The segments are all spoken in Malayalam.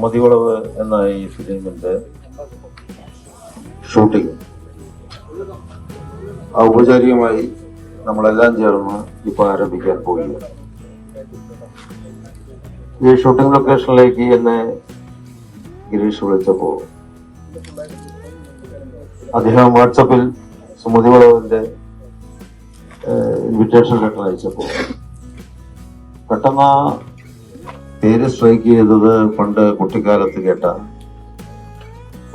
സുമതിവളവ് എന്ന ഈ ഫിലിമിന്റെ ഷൂട്ടിംഗ് ഔപചാരികമായി നമ്മളെല്ലാം ചേർന്ന് ഇപ്പൊ ആരംഭിക്കാൻ പോവുകയാണ്. ഈ ഷൂട്ടിംഗ് ലൊക്കേഷനിലേക്ക് എന്നെ ഗിരീഷ് വിളിച്ചപ്പോ അദ്ദേഹം വാട്സപ്പിൽ സുമതിവളവിന്റെ ഇൻവിറ്റേഷൻ ലെറ്റർ അയച്ചപ്പോ പെട്ടെന്ന് പേര് സ്ട്രൈക്ക് ചെയ്തത് പണ്ട് കുട്ടിക്കാലത്ത് കേട്ട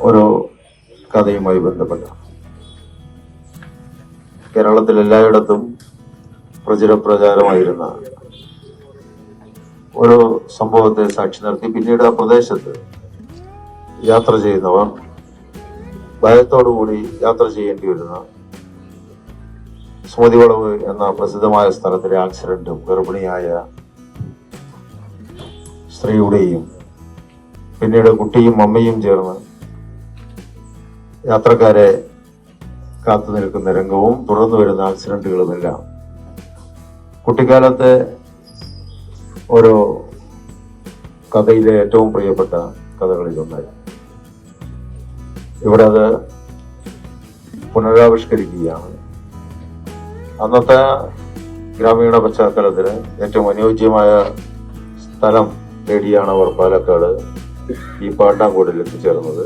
ഓരോ കഥയുമായി ബന്ധപ്പെട്ട കേരളത്തിൽ എല്ലായിടത്തും പ്രചാരമായിരുന്ന ഒരു സംഭവത്തെ സാക്ഷി നിർത്തി പിന്നീട് ആ പ്രദേശത്ത് യാത്ര ചെയ്യുന്നവർ ഭയത്തോടുകൂടി യാത്ര ചെയ്യേണ്ടി വരുന്ന സുമതിവളവ് എന്ന പ്രസിദ്ധമായ സ്ഥലത്തിലെ ആക്സിഡന്റും ഗർഭിണിയായ സ്ത്രീയുടെയും പിന്നീട് കുട്ടിയും അമ്മയും ചേർന്ന് യാത്രക്കാരെ കാത്തു നിൽക്കുന്ന രംഗവും തുടർന്നു വരുന്ന ആക്സിഡന്റുകളുമെല്ലാം കുട്ടിക്കാലത്തെ ഓരോ കഥയിലെ ഏറ്റവും പ്രിയപ്പെട്ട കഥകളിലൊന്നായി. ഇവിടെ അത് പുനരാവിഷ്കരിക്കുകയാണ്. അന്നത്തെ ഗ്രാമീണ പശ്ചാത്തലത്തിന് ഏറ്റവും അനുയോജ്യമായ സ്ഥലം തേടിയാണ് അവർ പാലക്കാട് ഈ പാട്ടാങ്കോടിൽ എത്തിച്ചേർന്നത്.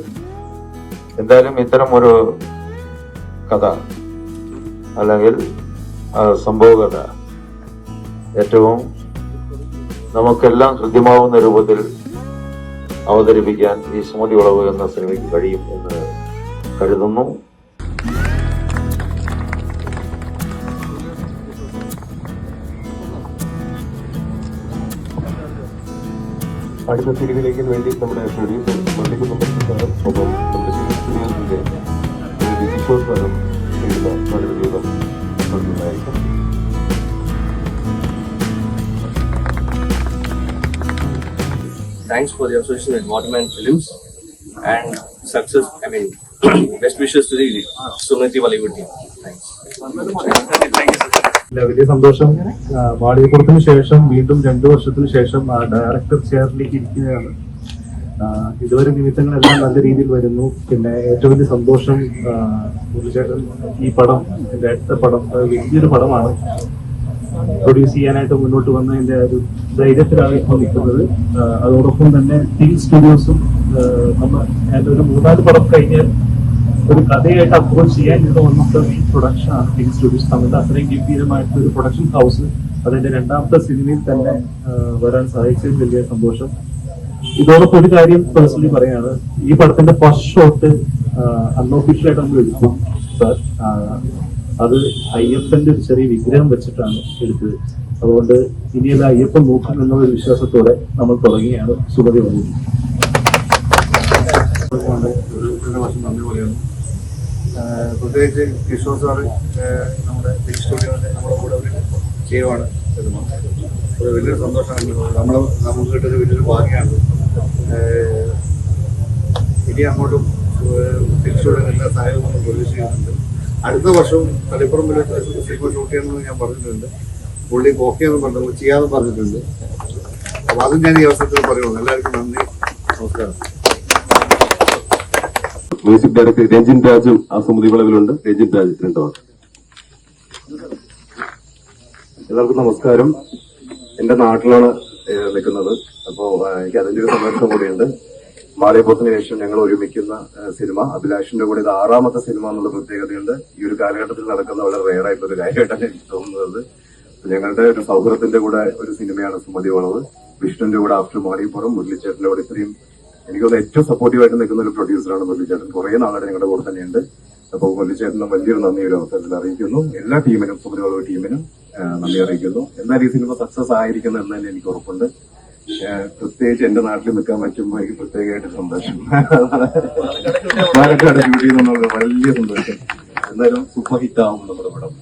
എന്തായാലും ഇത്തരം ഒരു കഥ അല്ലെങ്കിൽ സംഭവകഥ ഏറ്റവും നമുക്കെല്ലാം ഹൃദ്യമാവുന്ന രൂപത്തിൽ അവതരിപ്പിക്കാൻ ഈ സുമതിവളവ് എന്ന സിനിമയ്ക്ക് കഴിയും എന്ന് കരുതുന്നു. അടുത്ത സിനിമയിലേക്ക് വേണ്ടി നമ്മുടെ പ്രൊഡ്യൂസർ മണ്ണിക്കുന്നുണ്ടാകും. ഒപ്പം നമ്മുടെ സ്റ്റുഡിയോസിന്റെ വിശ്വാസം ചെയ്യുന്ന വളരെ ദൂരം നടത്തുന്നതായിരിക്കും. Thanks for the association with Waterman Films and success. I mean, best wishes to the Sumati Bollywood team. Thanks. വലിയ സന്തോഷം. വാടിയപ്പുറത്തിന് ശേഷം വീണ്ടും 2 വർഷത്തിന് ശേഷം ഡയറക്ടർ ചെയറിലേക്ക് ഇരിക്കുകയാണ്. ഇതുവരെ നിമിത്തങ്ങളെല്ലാം നല്ല രീതിയിൽ വരുന്നു. പിന്നെ ഏറ്റവും വലിയ സന്തോഷം മുരളിച്ചേട്ടൻ ഈ പടം എന്റെ അടുത്ത പടം വലിയൊരു പടമാണ് പ്രൊഡ്യൂസ് ചെയ്യാനായിട്ട് മുന്നോട്ട് വന്നതിന്റെ ഒരു ധൈര്യത്തിലാണ് ഇപ്പോൾ നിൽക്കുന്നത്. അതോടൊപ്പം തന്നെ ടിൽ സ്റ്റുഡിയോസും നമ്മൾ ഒരു 3-4 പടം കഴിഞ്ഞാൽ ഒരു കഥയായിട്ട് അപ്രോച്ച് ചെയ്യാൻ ഇവിടെ വന്നിട്ട് മെയിൻ പ്രൊഡക്ഷൻ ആണ് ടിൽ സ്റ്റുഡിയോസ്. തമ്മിൽ അത്രയും ഗംഭീരമായിട്ടുള്ള ഒരു പ്രൊഡക്ഷൻ ഹൗസ് അതിന്റെ 2ാമത്തെ സിനിമയിൽ തന്നെ വരാൻ സാധിച്ചതിൽ വലിയ സന്തോഷം. ഇതോടൊപ്പം ഒരു കാര്യം പേഴ്സണലി പറയാണ്, ഈ പടത്തിന്റെ ഫസ്റ്റ് ഷോട്ട് അൺഒഫീഷ്യലായിട്ട് നമ്മൾ എടുക്കും സാർ. അത് അയ്യപ്പന്റെ ഒരു ചെറിയ വിഗ്രഹം വെച്ചിട്ടാണ് എടുത്തത്. അതുകൊണ്ട് ഇനിയല്ല അയ്യപ്പൻ നോക്കും എന്നുള്ള വിശ്വാസത്തോടെ നമ്മൾ തുടങ്ങിയാണ് സുമതി വന്നത്. പ്രത്യേകിച്ച് കിഷോർ സാറ് നമ്മുടെ ടിൽ സ്റ്റുഡിയോയുടെ നമ്മുടെ കൂടെ ചെയ്യുവാണ്. ഒരു വലിയൊരു സന്തോഷമാണ്. നമുക്ക് കിട്ടൊരു വലിയൊരു ഭാഗ്യമാണ്. ഇനി അങ്ങോട്ടും ടിൽ സ്റ്റുഡിയോയുടെ എല്ലാ സഹായവും നമ്മൾ പ്രൊഡ്യൂസ് ചെയ്യുന്നുണ്ട്. അടുത്ത വർഷവും തളിപ്പറമ്പിൽ സിനിമ ഷൂട്ട് ചെയ്യണമെന്ന് ഞാൻ പറഞ്ഞിട്ടുണ്ട്. പുള്ളി ഓക്കെയെന്ന് പറഞ്ഞു, ചെയ്യാമെന്ന് പറഞ്ഞിട്ടുണ്ട്. അപ്പോൾ അതും ഞാൻ ഈ അവസരത്തിൽ പറയുന്നു. എല്ലാവർക്കും നന്ദി, നമസ്കാരം. മ്യൂസിക് ഡയറക്ടർ രജിൻ രാജും ആ സുമതിവളവിലുണ്ട്. രജിൻ രാജ് 2 വാക്ക്. എല്ലാവർക്കും നമസ്കാരം. എന്റെ നാട്ടിലാണ് നിൽക്കുന്നത്. അപ്പോൾ എനിക്ക് അതിന്റെ ഒരു സന്തോഷം കൂടിയുണ്ട്. വാടിയപ്പുറത്തിന് ശേഷം ഞങ്ങൾ ഒരുമിക്കുന്ന സിനിമ അഭിലാഷിന്റെ കൂടെ ഇത് 6ാമത്തെ സിനിമ എന്നുള്ള പ്രത്യേകതയുണ്ട്. ഈ ഒരു കാലഘട്ടത്തിൽ നടക്കുന്ന വളരെ റെയർ ആയിട്ടുള്ള ഒരു കാര്യമായിട്ടാണ് എനിക്ക് തോന്നുന്നത്. ഞങ്ങളുടെ ഒരു സൗഹൃദത്തിന്റെ കൂടെ ഒരു സിനിമയാണ് സുമതിവളവ്. വിഷ്ണുവിന്റെ കൂടെ ആഫ്റ്റർ വാടിയപ്പുറം, മുരളിച്ചേട്ടന്റെ കൂടെ ഇത്രയും എനിക്കൊന്ന് ഏറ്റവും സപ്പോർട്ടീവായിട്ട് നിൽക്കുന്ന ഒരു പ്രൊഡ്യൂസറാണ് മുരളിച്ചേട്ടൻ. കുറെ നാളായിട്ട് ഞങ്ങളുടെ കൂടെ തന്നെയുണ്ട്. അപ്പോൾ മുരളിച്ചേട്ടനും വലിയൊരു നന്ദി ഒരു അവസരത്തിൽ അറിയിക്കുന്നു. എല്ലാ ടീമിനും, സുമതിവളവ് ടീമിനും നന്ദി അറിയിക്കുന്നു. എന്നാൽ ഈ സിനിമ സക്സസ് ആയിരിക്കുന്നു എന്ന് തന്നെ എനിക്ക് ഉറപ്പുണ്ട്. പ്രത്യേകിച്ച് എന്റെ നാട്ടിൽ നിൽക്കാൻ പറ്റുമ്പോൾ എനിക്ക് പ്രത്യേകമായിട്ട് സന്തോഷം. പാലക്കാട് ഷൂട്ട് ചെയ്യുന്നുള്ള വലിയ സന്തോഷം. എന്തായാലും സൂപ്പർ ഹിറ്റ് ആവും നമ്മുടെ പടം.